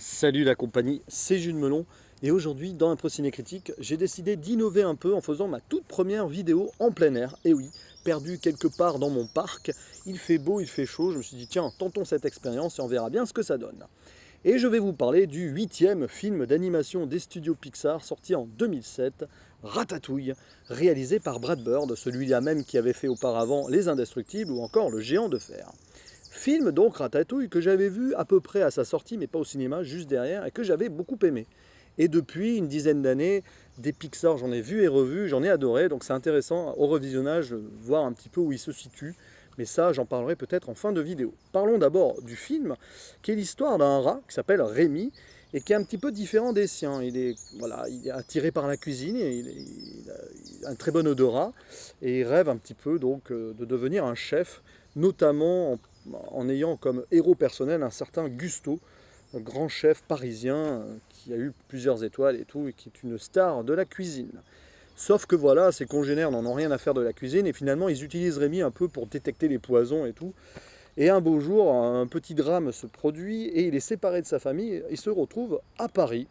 Salut la compagnie, c'est Jules Melon et aujourd'hui dans Impro Ciné Critique, j'ai décidé d'innover un peu en faisant ma toute première vidéo en plein air. Et oui, perdu quelque part dans mon parc, il fait beau, il fait chaud, je me suis dit tiens, tentons cette expérience et on verra bien ce que ça donne. Et je vais vous parler du 8e film d'animation des studios Pixar sorti en 2007, Ratatouille, réalisé par Brad Bird, celui-là même qui avait fait auparavant Les Indestructibles ou encore Le Géant de Fer. Film donc Ratatouille que j'avais vu à peu près à sa sortie, mais pas au cinéma, juste derrière, et que j'avais beaucoup aimé. Et depuis une dizaine d'années, des Pixar, j'en ai vu et revu, j'en ai adoré, donc c'est intéressant au revisionnage de voir un petit peu où il se situe. Mais ça, j'en parlerai peut-être en fin de vidéo. Parlons d'abord du film, qui est l'histoire d'un rat qui s'appelle Rémi, et qui est un petit peu différent des siens. Il est attiré par la cuisine, et il a un très bon odorat, et il rêve un petit peu donc de devenir un chef, notamment en ayant comme héros personnel un certain Gusto, un grand chef parisien qui a eu plusieurs étoiles et tout, et qui est une star de la cuisine. Sauf que voilà, ses congénères n'en ont rien à faire de la cuisine, et finalement ils utilisent Rémi un peu pour détecter les poisons et tout. Et un beau jour, un petit drame se produit, et il est séparé de sa famille, il se retrouve à Paris,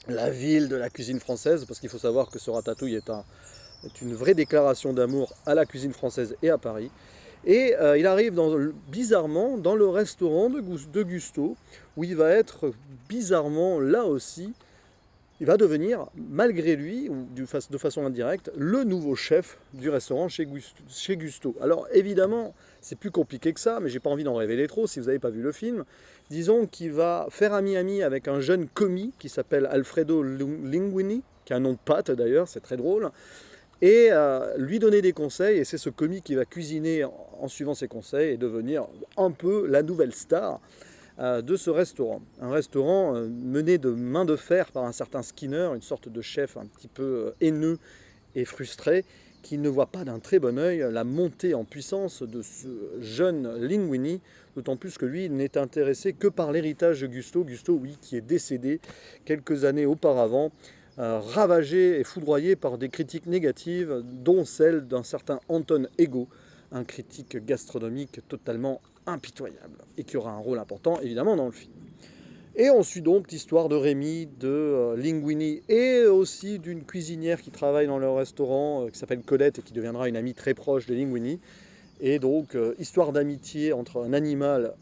la ville de la cuisine française, parce qu'il faut savoir que ce Ratatouille est une vraie déclaration d'amour à la cuisine française et à Paris. Et il arrive bizarrement dans le restaurant de Gusto, où il va être bizarrement là aussi, il va devenir, malgré lui, ou de façon indirecte, le nouveau chef du restaurant chez Gusto. Alors évidemment, c'est plus compliqué que ça, mais j'ai pas envie d'en révéler trop si vous n'avez pas vu le film. Disons qu'il va faire ami-ami avec un jeune commis qui s'appelle Alfredo Linguini, qui a un nom de pâte d'ailleurs, c'est très drôle, et lui donner des conseils, et c'est ce commis qui va cuisiner en suivant ses conseils et devenir un peu la nouvelle star de ce restaurant. Un restaurant mené de main de fer par un certain Skinner, une sorte de chef un petit peu haineux et frustré, qui ne voit pas d'un très bon œil la montée en puissance de ce jeune Linguini, d'autant plus que lui n'est intéressé que par l'héritage de Gusto. Gusto, oui, qui est décédé quelques années auparavant, ravagé et foudroyé par des critiques négatives, dont celle d'un certain Anton Ego, un critique gastronomique totalement impitoyable, et qui aura un rôle important évidemment dans le film. Et on suit donc l'histoire de Rémi, de Linguini, et aussi d'une cuisinière qui travaille dans leur restaurant, qui s'appelle Colette, et qui deviendra une amie très proche de Linguini. Et donc, histoire d'amitié entre un animal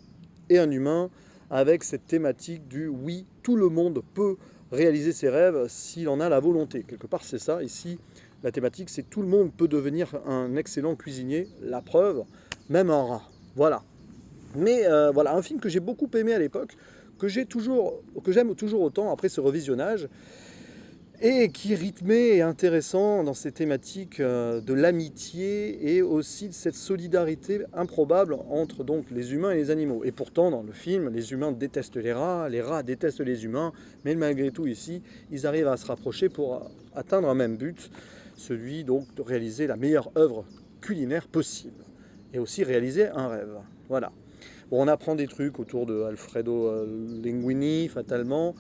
et un humain, avec cette thématique du oui, tout le monde peut réaliser ses rêves s'il en a la volonté. Quelque part, c'est ça. Ici, la thématique, c'est tout le monde peut devenir un excellent cuisinier. La preuve, même un rat. Voilà. Mais voilà, un film que j'ai beaucoup aimé à l'époque, que j'aime toujours autant après ce revisionnage, et qui est rythmé et intéressant dans ces thématiques de l'amitié et aussi de cette solidarité improbable entre donc les humains et les animaux. Et pourtant, dans le film, les humains détestent les rats détestent les humains, mais malgré tout ici, ils arrivent à se rapprocher pour atteindre un même but, celui donc de réaliser la meilleure œuvre culinaire possible, et aussi réaliser un rêve. Voilà. Bon, on apprend des trucs autour de Alfredo Linguini, fatalement.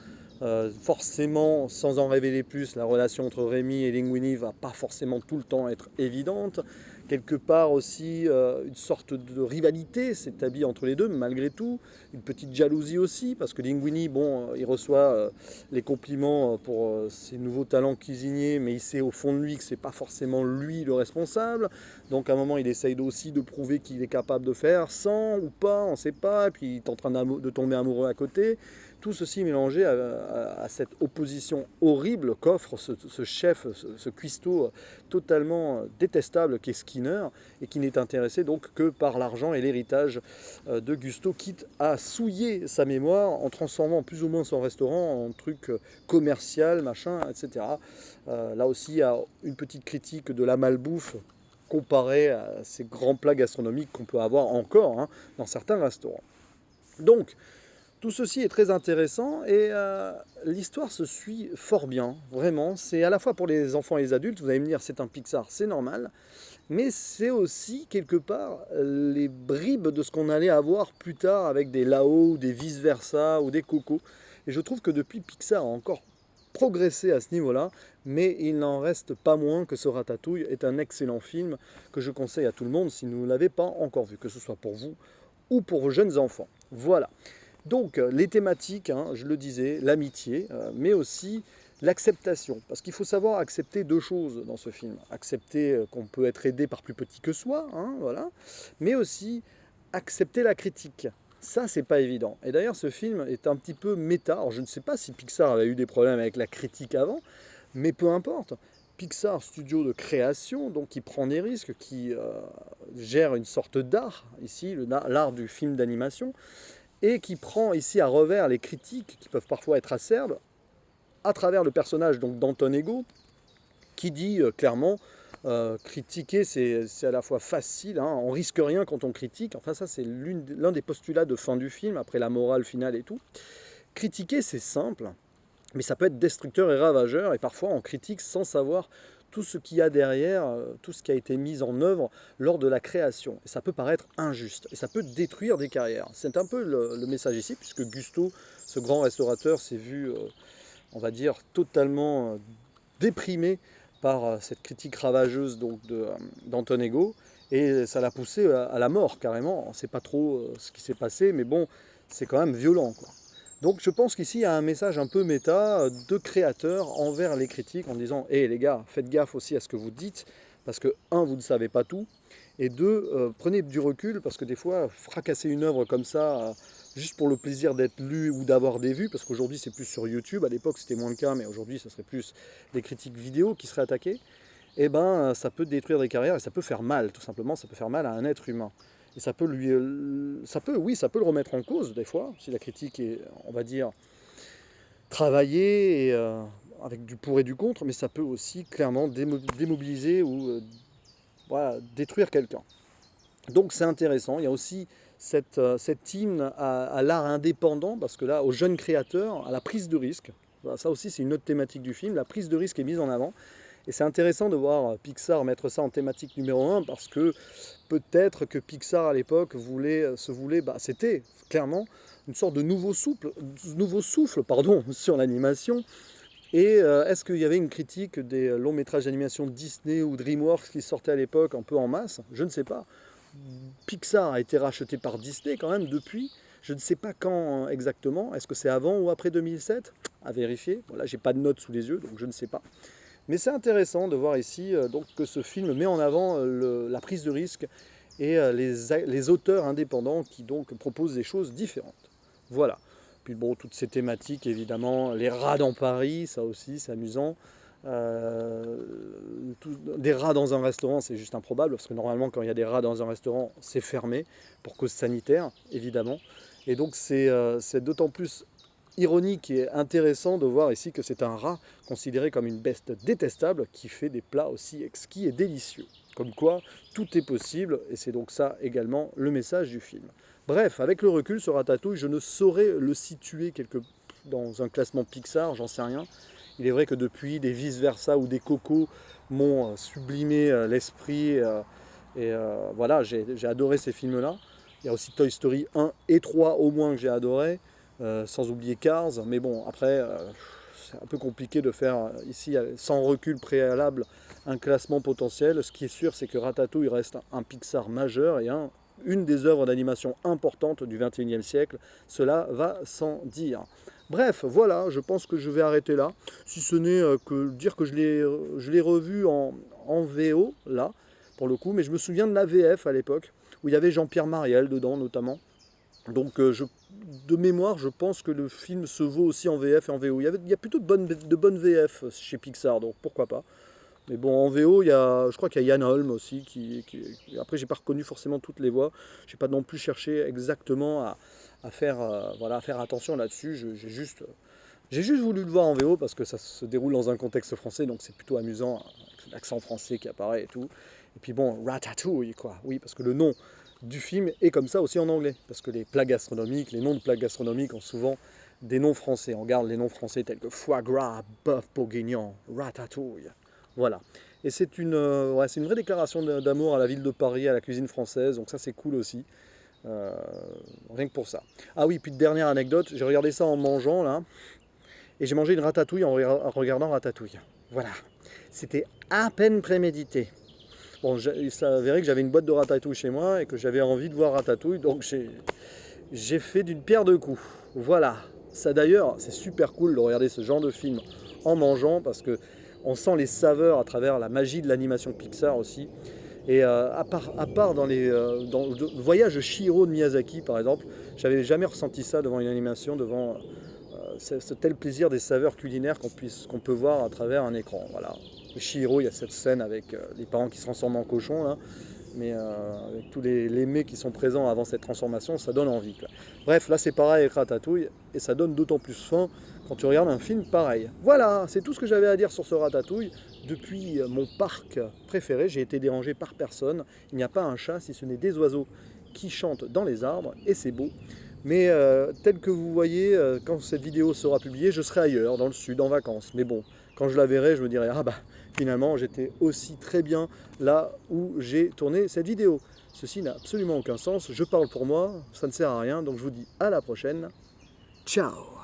Forcément, sans en révéler plus, la relation entre Rémi et Linguini va pas forcément tout le temps être évidente. Quelque part aussi, une sorte de rivalité s'établit entre les deux, malgré tout. Une petite jalousie aussi, parce que Linguini, bon, il reçoit les compliments pour ses nouveaux talents cuisiniers, mais il sait au fond de lui que c'est pas forcément lui le responsable. Donc à un moment, il essaye aussi de prouver qu'il est capable de faire sans ou pas, on ne sait pas, et puis il est en train de tomber amoureux à côté. Tout ceci mélangé à cette opposition horrible qu'offre ce chef, ce cuistot totalement détestable qu'est Skinner, et qui n'est intéressé donc que par l'argent et l'héritage de Gusto, quitte à souiller sa mémoire en transformant plus ou moins son restaurant en truc commercial, machin, etc. Là aussi, il y a une petite critique de la malbouffe comparée à ces grands plats gastronomiques qu'on peut avoir encore dans certains restaurants. Donc, tout ceci est très intéressant, et l'histoire se suit fort bien, vraiment. C'est à la fois pour les enfants et les adultes, vous allez me dire c'est un Pixar, c'est normal, mais c'est aussi quelque part les bribes de ce qu'on allait avoir plus tard avec des Lao, ou des vice-versa, ou des Coco. Et je trouve que depuis Pixar a encore progressé à ce niveau-là, mais il n'en reste pas moins que ce Ratatouille est un excellent film que je conseille à tout le monde si vous ne l'avez pas encore vu, que ce soit pour vous ou pour vos jeunes enfants. Voilà. Donc les thématiques, hein, je le disais, l'amitié, mais aussi l'acceptation. Parce qu'il faut savoir accepter deux choses dans ce film. Accepter qu'on peut être aidé par plus petit que soi, hein, voilà, mais aussi accepter la critique. Ça, c'est pas évident. Et d'ailleurs, ce film est un petit peu méta. Alors, je ne sais pas si Pixar avait eu des problèmes avec la critique avant, mais peu importe. Pixar, studio de création, donc qui prend des risques, qui gère une sorte d'art, ici, l'art du film d'animation, et qui prend ici à revers les critiques, qui peuvent parfois être acerbes, à travers le personnage donc d'Anton Ego, qui dit clairement critiquer c'est à la fois facile, hein, on risque rien quand on critique, enfin ça c'est l'un des postulats de fin du film, après la morale finale et tout. Critiquer c'est simple, mais ça peut être destructeur et ravageur, et parfois on critique sans savoir tout ce qu'il y a derrière, tout ce qui a été mis en œuvre lors de la création. Et ça peut paraître injuste, et ça peut détruire des carrières. C'est un peu le message ici, puisque Gusto, ce grand restaurateur, s'est vu, on va dire, totalement déprimé par cette critique ravageuse donc d'Anton Ego, et ça l'a poussé à la mort carrément. On ne sait pas trop ce qui s'est passé, mais bon, c'est quand même violent, quoi. Donc je pense qu'ici il y a un message un peu méta de créateur envers les critiques en disant hé les gars, faites gaffe aussi à ce que vous dites, parce que un, vous ne savez pas tout, et deux, prenez du recul, parce que des fois, fracasser une œuvre comme ça, juste pour le plaisir d'être lu ou d'avoir des vues, parce qu'aujourd'hui c'est plus sur YouTube, à l'époque c'était moins le cas, mais aujourd'hui ce serait plus des critiques vidéo qui seraient attaquées, et ben ça peut détruire des carrières et ça peut faire mal, tout simplement, ça peut faire mal à un être humain. Et ça peut oui, ça peut le remettre en cause des fois, si la critique est, on va dire, travaillée et avec du pour et du contre, mais ça peut aussi clairement démobiliser ou voilà, détruire quelqu'un. Donc c'est intéressant. Il y a aussi cette hymne à l'art indépendant, parce que là, aux jeunes créateurs, à la prise de risque. Voilà, ça aussi, c'est une autre thématique du film. La prise de risque est mise en avant. Et c'est intéressant de voir Pixar mettre ça en thématique numéro un, parce que peut-être que Pixar à l'époque c'était clairement une sorte de nouveau souffle pardon, sur l'animation. Et est-ce qu'il y avait une critique des longs métrages d'animation Disney ou DreamWorks qui sortaient à l'époque un peu en masse? Je ne sais pas. Pixar a été racheté par Disney quand même depuis. Je ne sais pas quand exactement. Est-ce que c'est avant ou après 2007? À vérifier. Voilà, j'ai pas de notes sous les yeux, donc je ne sais pas. Mais c'est intéressant de voir ici donc, que ce film met en avant la prise de risque et les auteurs indépendants qui donc proposent des choses différentes. Voilà. Puis bon, toutes ces thématiques, évidemment, les rats dans Paris, ça aussi, c'est amusant. Des rats dans un restaurant, c'est juste improbable, parce que normalement, quand il y a des rats dans un restaurant, c'est fermé, pour cause sanitaire, évidemment. Et donc, c'est d'autant plus ironique et intéressant de voir ici que c'est un rat considéré comme une bête détestable qui fait des plats aussi exquis et délicieux. Comme quoi, tout est possible, et c'est donc ça également le message du film. Bref, avec le recul, ce Ratatouille, je ne saurais le situer dans un classement Pixar, j'en sais rien. Il est vrai que depuis, des vice-versa ou des Coco m'ont sublimé l'esprit, et voilà, j'ai adoré ces films-là. Il y a aussi Toy Story 1 et 3 au moins que j'ai adoré. Sans oublier Cars, mais bon, après, c'est un peu compliqué de faire ici, sans recul préalable, un classement potentiel. Ce qui est sûr, c'est que Ratatouille reste un Pixar majeur et une des œuvres d'animation importantes du XXIe siècle. Cela va sans dire. Bref, voilà, je pense que je vais arrêter là. Si ce n'est que dire que je l'ai revu en VO, là, pour le coup, mais je me souviens de la VF à l'époque, où il y avait Jean-Pierre Mariel dedans, notamment. Donc de mémoire, je pense que le film se vaut aussi en VF et en VO. Il y a plutôt de bonnes VF chez Pixar, donc pourquoi pas. Mais bon, en VO, je crois qu'il y a Yann Holm aussi. Après, j'ai pas reconnu forcément toutes les voix. J'ai pas non plus cherché exactement à faire, voilà, à faire attention là-dessus. J'ai juste voulu le voir en VO parce que ça se déroule dans un contexte français, donc c'est plutôt amusant, avec l'accent français qui apparaît et tout. Et puis bon, Ratatouille, quoi. Oui, parce que le nom du film est comme ça aussi en anglais, parce que les plats gastronomiques, les noms de plats gastronomiques ont souvent des noms français. On garde les noms français tels que foie gras, bœuf bourguignon, ratatouille. Voilà. Et c'est une vraie déclaration d'amour à la ville de Paris, à la cuisine française, donc ça c'est cool aussi. Euh, Rien que pour ça. Ah oui, puis dernière anecdote, j'ai regardé ça en mangeant là, et j'ai mangé une ratatouille en regardant Ratatouille. Voilà. C'était à peine prémédité. Bon, il s'avérait que j'avais une boîte de Ratatouille chez moi et que j'avais envie de voir Ratatouille, donc j'ai fait d'une pierre deux coups. Voilà. Ça d'ailleurs, c'est super cool de regarder ce genre de film en mangeant parce que on sent les saveurs à travers la magie de l'animation Pixar aussi. Et à part dans le voyage de Chihiro de Miyazaki par exemple, j'avais jamais ressenti ça devant une animation, devant ce tel plaisir des saveurs culinaires qu'on peut voir à travers un écran. Voilà. Le Chihiro, il y a cette scène avec les parents qui se transforment en cochon là. Mais avec tous les mets qui sont présents avant cette transformation, ça donne envie, quoi. Bref, là c'est pareil avec Ratatouille, et ça donne d'autant plus faim quand tu regardes un film pareil. Voilà, c'est tout ce que j'avais à dire sur ce Ratatouille. Depuis mon parc préféré, j'ai été dérangé par personne. Il n'y a pas un chat, si ce n'est des oiseaux qui chantent dans les arbres, et c'est beau. Mais tel que vous voyez, quand cette vidéo sera publiée, je serai ailleurs, dans le sud, en vacances. Mais bon, quand je la verrai, je me dirai, ah bah, finalement, j'étais aussi très bien là où j'ai tourné cette vidéo. Ceci n'a absolument aucun sens, je parle pour moi, ça ne sert à rien, donc je vous dis à la prochaine. Ciao!